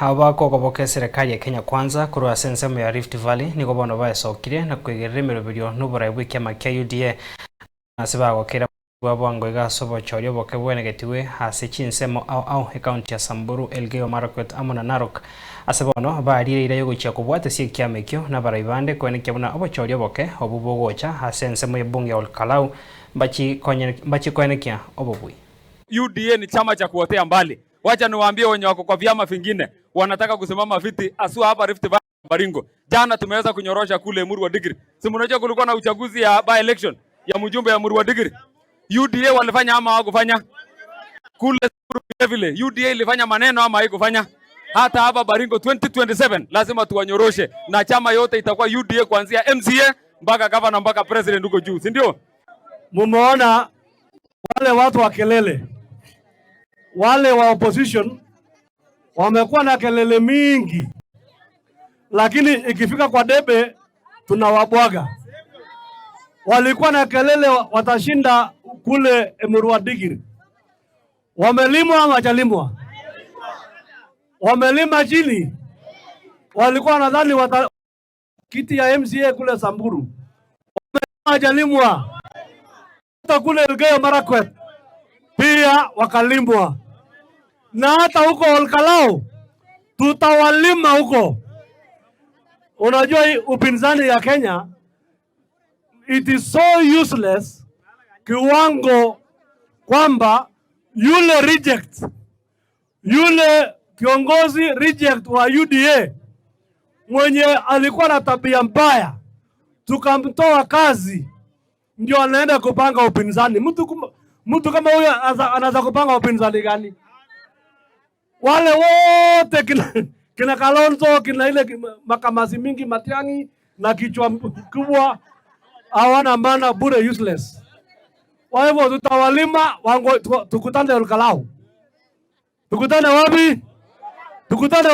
abako goboke serikali ya Kenya Kwanza kurwa sensemo ya Rift Valley niko bono baesokire na kwegerera emeroberio n'oborai bw'ekiama kia UDA nasibagokera bwango igasobo chorio boke bwenegetiwe hase chinsemo au ekaunti ya Samburu, Elgeyo Marakwet amona Narok asebono barire yogochia kubwate sie kiama ekio na barai bande kwenekia buna obochorio boke obubogocha hase nsemo ebunge Olkalau bachi kwenekia obobui. UDA ni chama cha kuotea mbali. Wacha niwaambie wenye wako kwa vyama vingine wanataka kusimama viti asua hapa Rift Valley Baringo. Jana tumeweza kunyorosha kule Murwa Digiri. Si mnajua kulikuwa na uchaguzi ya by election ya mjumbe ya Murwa Digiri. UDA walifanya ama hawakufanya? Kule vile UDA ilifanya maneno ama haikufanya? Hata hapa Baringo 2027 lazima tuwanyoroshe na chama yote itakuwa UDA kuanzia MCA mpaka governor mpaka president huko juu, si ndio? Mumeona wale watu wa kelele, wale wa opposition wamekuwa na kelele mingi, lakini ikifika kwa debe tunawabwaga. Walikuwa na kelele watashinda kule Murwa Digiri. Wamelimwa ama hawajalimwa? Wamelima chini. Walikuwa nadhani kiti ya MCA kule Samburu. Hawajalimwa. Hata kule Elgeyo Marakwet pia wakalimwa. Na hata huko Olkalau tutawalima huko. Unajua upinzani ya Kenya, it is so useless kiwango kwamba yule kiongozi reject wa UDA mwenye alikuwa na tabia mbaya tukamtoa kazi, ndio anaenda kupanga upinzani. Mtu kama huyo anaweza kupanga upinzani gani? Wale wote kina Kalonzo, kina ile makamasi mingi Matiang'i na kichwa kubwa hawana maana, bure, useless. Kwa hivyo tutawalima, tukutane Olkalau. Tukutane wapi? Tukutane